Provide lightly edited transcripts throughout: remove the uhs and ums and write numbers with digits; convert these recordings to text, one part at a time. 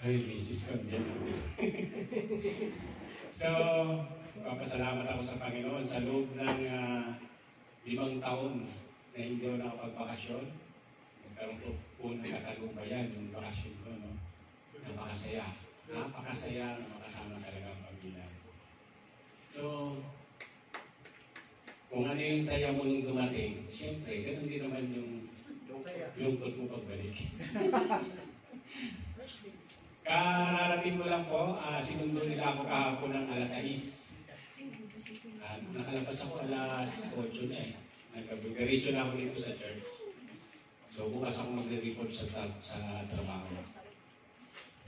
Ay, misis ko, dyan. So, papasalamat ako sa Panginoon sa loob ng 5 taon na hindi ako nakapagbakasyon. Nagkaroon po ng katagumpayan yung bakasyon ko, no? Napakasaya. Napakasaya na makasama talaga ang pamilya. So, kung ano yung saya mo nung dumating, siyempre, ganun din naman yung lungkot mo pagbalik. Kararating ko lang po, sinundo nila ako kahapon ng alas 6. Nakalabas ako alas 8 na eh. Nagkabigaritso na ako dito sa church. So bukas ako magre-report sa trabaho.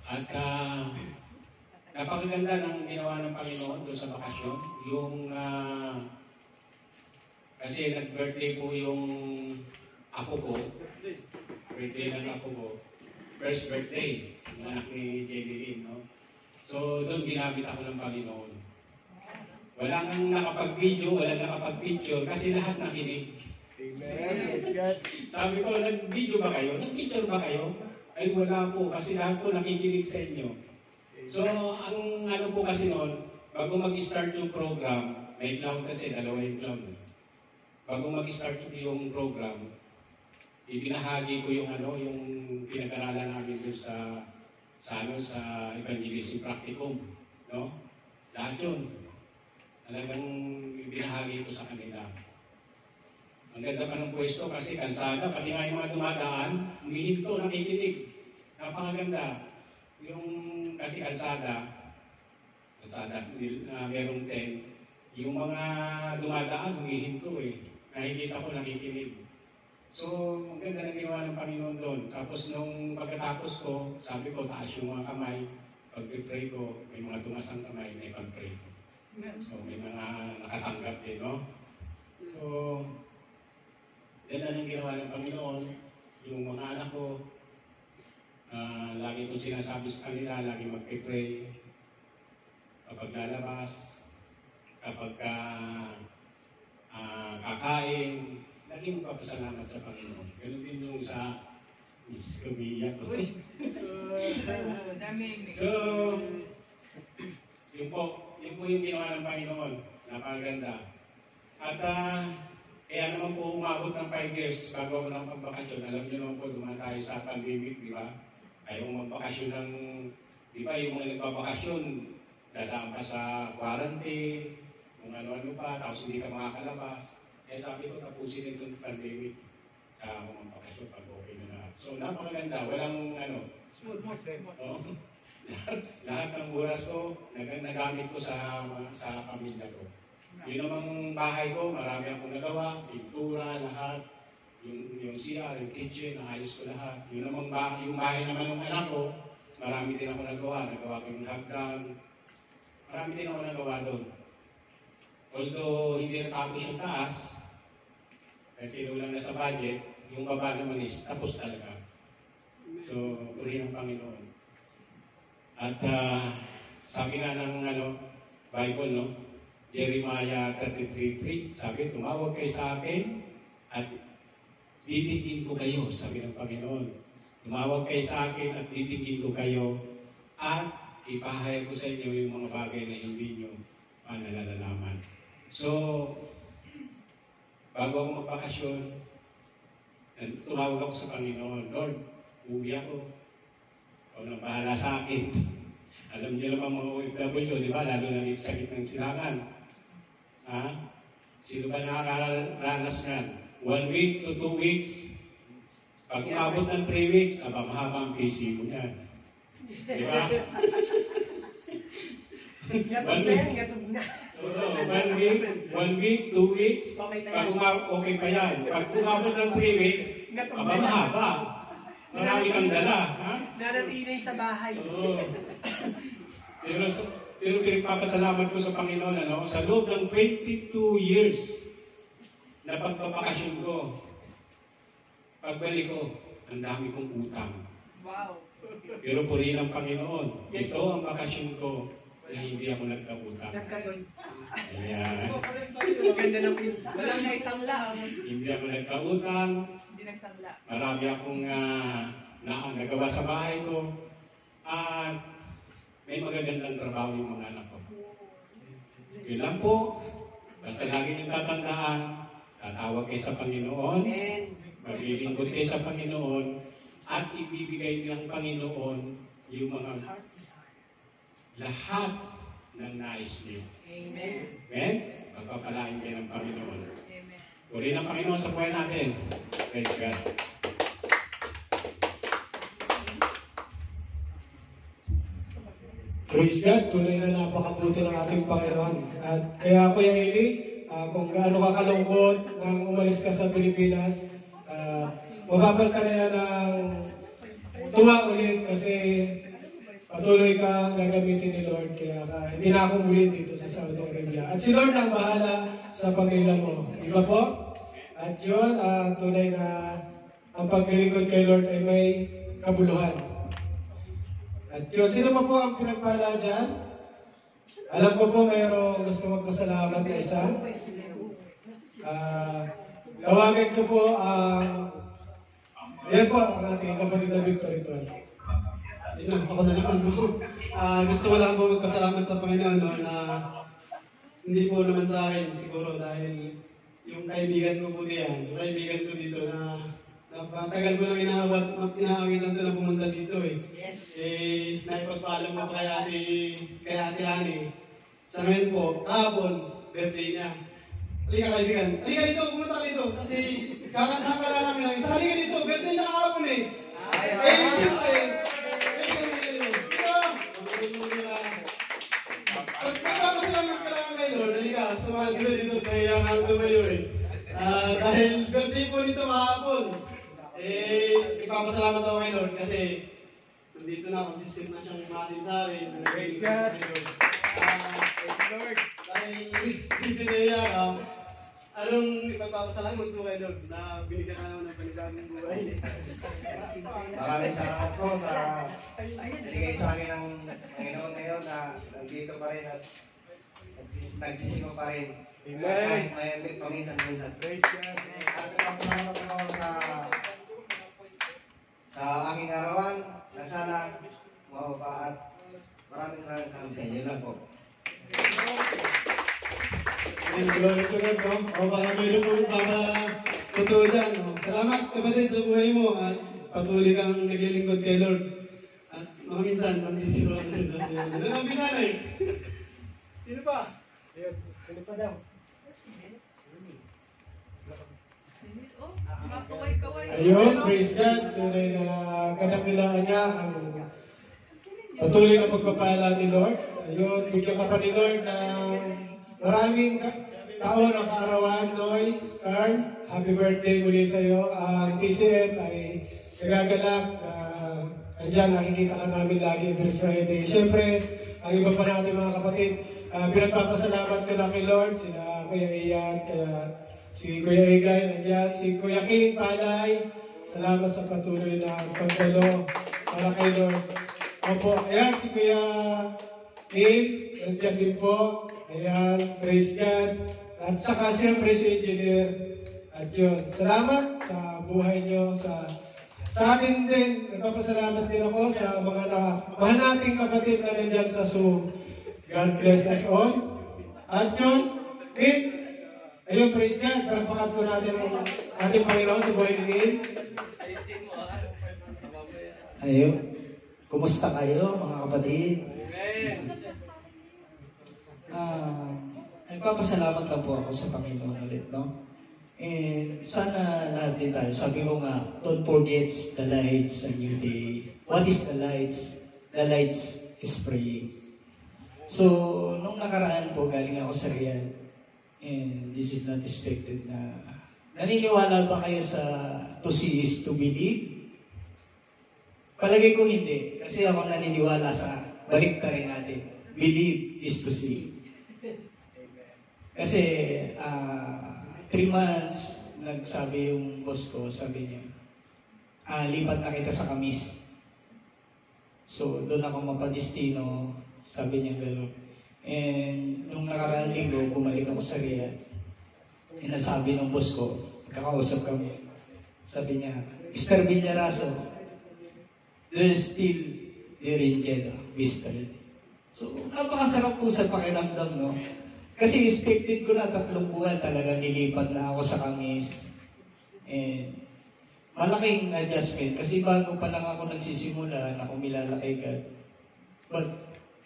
At napakaganda ng ginawa ng Panginoon doon sa bakasyon. Yung, kasi nag-birthday po yung apo ko. Birthday ng apo ko. First birthday, yung anak ni JD, no? So, doon ginamit ako ng Panginoon. Walang nakapag-video, walang nakapag-picture, kasi lahat nakinig. Amen. Sabi ko, nag-video ba kayo? Nag-picture ba kayo? Ay, wala po, kasi lahat po nakikinig sa inyo. So, ang ano po kasi noon, bago mag-start yung program, may clown kasi, dalawa yung clown. Bago mag-start yung program, ibinahagi ko yung yung pinag-aralan namin doon sa evangelism practicum, no? Lahat yun. Talagang ibinahagi ko sa kanila. Ang ganda pa ng pwesto kasi kansada, pati nga yung mga dumadaan, humihinto, nakikinig. Napakaganda. Yung kasi kansada, merong 10, yung mga dumadaan, humihinto eh. Nakikita ko, nakikinig. So, ang ganda na ginawa ng Panginoon doon. Tapos nung pagkatapos ko, sabi ko, taas yung mga kamay. Pag-pray ko, may mga tumasang kamay, may pag-pray ko. So, may mga nakatanggap din, no? So, ganda na ginawa ng Panginoon. Yung mga anak ko, lagi kong sinasabi sa kanila, lagi mag-pray. Kapag lalabas, kapag kakain, lagi magpapasalamat sa Panginoon. Ganun din yung sa Mrs. Kumiya ko. So, yun po yung ginawa ng Panginoon. Napakaganda. At kaya naman po umabot ng 5 years bago ako ng pagbakasyon. Alam niyo naman po, dumaan tayo sa pandemic, di ba? Ayaw magbakasyon ng, di ba, yung mga nagbabakasyon, dadaan pa sa quarantine, kung ano-ano pa, tapos hindi ka makakalabas. Kaya sabi ko, tapusin itong pandemic sa mga bakasyon pag okay na lahat. So, napakaganda. Walang Smooth. lahat ng oras ko, nagamit ko sa pamilya ko. Yun namang bahay ko, marami akong nagawa, pintura, lahat. Yung CR, yung kitchen, naayos ko lahat. Yun namang yung bahay naman ng anak ko, marami din ako nagawa. Nagawa ko yung hagdan. Marami din ako nagawa doon. Although hindi natapos yung taas, at kinulang na sa budget, yung baba naman is tapos talaga. So, purihin ang Panginoon. At sabi nga ng Bible, no? Jeremiah 33:3, sabi, tumawag kayo sa akin at titigin ko kayo, sabi ng Panginoon. Tumawag kayo sa akin at titigin ko kayo at ipahayag ko sa inyo yung mga bagay na hindi nyo nalalaman. So, bago ako magbakasyon, tumawag ako sa Panginoon, Lord, uwi ako. Ikaw nang bahala sa akin. Alam niyo naman mga OFW, di ba? Lalo na yung sakit ng silangan. Ha? Sino ba nakakaranas yan? 1 week to 2 weeks. Pag umabot ng 3 weeks, mahaba ang PC mo yan. Di ba? 1 week, 2 weeks, okay pa yan. Pag umabot ng 3 weeks, mahaba. Marami kang dala. Naratinay sa bahay. Pero pinagpapasalamat ko sa Panginoon, sa loob ng 22 years na pagpapakasyon ko, pagbalik ko, ang dami kong utang. Wow. Pero purihin ang Panginoon. Ito ang bakasyon ko na hindi ako nagkautang. Ayan. Ganda ng pinta. Walang naisangla. Hindi ako nagkautang. Hindi nagsangla. Marami akong nagawa sa bahay ko. may magagandang trabaho yung mga anak ko. Yun lang po. Basta lagi niyong tatandaan, tatawag kayo sa Panginoon, Amen. maglilingkod kayo sa Panginoon, at ibibigay ng Panginoon yung mga lahat ng nais niyo. Amen. Amen? Pagpapalain kayo ng Panginoon. Puri ng Panginoon sa buhay natin. Praise God. Praise God, tunay na napakabuti ng ating Panginoon. At kaya Kuya Eli, kung gaano ka kalungkot nang umalis ka sa Pilipinas, mababal ka na yan ng tuwa ulit kasi patuloy kang gagamitin ni Lord. Kaya hindi na ako muli dito sa Saudi Arabia. At si Lord ang bahala sa pamilya mo. Di ba po? At yun, tunay na ang paglilingkod kay Lord ay may kabuluhan. At yun, sino pa po ang pinagpala dyan? Alam ko po mayroong gusto magpasalamat na isa. Tawagan ko po ang yan po ang ating kapatid na Victor Ituan. Ako na naman. Gusto ko lang po magpasalamat sa Panginoon na hindi po naman sa akin siguro dahil yung kaibigan ko po diyan, yung kaibigan ko dito na tagal ko nang inaawitan ito na pumunta dito eh. Yes. Naipagpaalam mo kay Ate Ani. Sa ngayon po, kahapon, birthday niya. Halika kaibigan. Halika dito, pumunta ka dito. Kasi kakala namin lang. Isa halika dito, birthday niya kahapon eh. Siyempre. Pagpapasalamat ka lang kay Lord. Halika, samahan dito, kailangan ko kayo eh. Dahil birthday po nito kahapon. Ipapasalamat ako kay Lord kasi nandito na, consistent na siyang umatin sa akin. Praise God. Praise Lord. Dahil dito na iyak, anong ipagpapasalamat ko kay Lord na binigyan na ng panibagong buhay. Maraming salamat po sa binigay sa akin ng Panginoon ngayon na nandito pa rin at nagsisingo pa rin. Kahit may paminsan-minsan. Praise God. At ipapasalamat ako sa aking arawan na sana maupa at maraming salamat sa inyo lang po. Glory to God, no? O baka meron po totoo dyan. No? Salamat kapatid sa buhay mo at patuloy kang naglilingkod kay Lord. At mga minsan, nandito ako. Mga minsan eh. Sino pa? Ayun. Sino pa daw? Ayun, praise God. Tunay na kadakilaan niya ang patuloy na pagpapala ni Lord. Ayun, bigyan ka pa ni Lord ng maraming taon ang kaarawan, Noy, Carl. Happy birthday muli sa iyo. Ang TCM ay nagagalak. Andyan, nakikita ka namin lagi every Friday. Siyempre, ang iba pa natin mga kapatid, pinagpapasalamat ko na kay Lord, sila Kuya Ian, kaya si Kuya Egay, nandiyan, si Kuya King, Palay. Salamat sa patuloy na pagdalo para kay Lord. Opo, ayan, si Kuya Neil, nandiyan din po. Ayan, praise God. At saka siyempre si Engineer. At yun, salamat sa buhay nyo, sa atin din. Nagpapasalamat din ako sa mga mahal nating kapatid na nandiyan sa Zoom. God bless us all. At yun, Neil, ayun, praise God. Parapakat po natin ang ating Panginoon sa buhay ni Neil. Ayun, kumusta kayo mga kapatid? Nagpapasalamat lang po ako sa Panginoon ulit, no? And sana lahat din tayo, sabi ko nga, don't forget the lights, a new day. What is the lights? The lights is praying. So, nung nakaraan po, galing ako sa Riyadh, and this is not expected na, naniniwala ba kayo sa to see is to believe? Palagay ko hindi, kasi ako naniniwala sa baliktarin natin. Believe is to see. Kasi 3 months, nagsabi yung boss ko, sabi niya, lipat na kita sa Kamis. So, doon ako mapadistino, sabi niya gano'n. And nung nakaraang linggo, bumalik ako sa Riyadh. And nasabi ng boss ko, kakausap kami. Sabi niya, Mr. Villaraso, there's still there in Jeddah, Mr. So, napakasarap po sa pakiramdam, no? Kasi expected ko na 3 buwan talaga nilipat na ako sa Kamis. And malaking adjustment kasi bago pa lang ako nagsisimula na kumilala kay God. But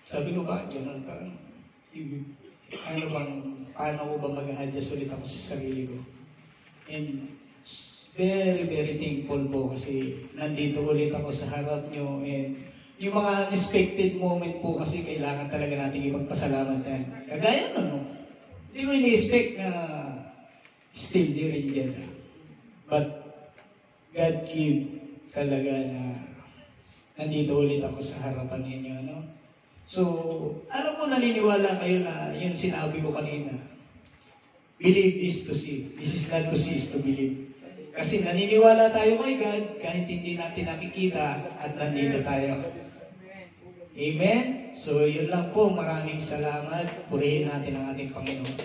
sabi ko ba, gano'n parang paano ko ba mag-adjust ulit ako sa sarili ko? And very, very thankful po kasi nandito ulit ako sa harap nyo. And yung mga unexpected moment po kasi kailangan talaga natin ipagpasalamat yan. Kagaya nun, no? Hindi ko ini-expect na still di rin dyan. But God give talaga na nandito ulit ako sa harapan ninyo. No? So, alam ko naniniwala kayo na yung sinabi ko kanina. Believe is to see. This is not to see, is to believe. Kasi naniniwala tayo kay God kahit hindi natin nakikita at nandito tayo. Amen? So, yun lang po. Maraming salamat. Purihin natin ang ating Panginoon.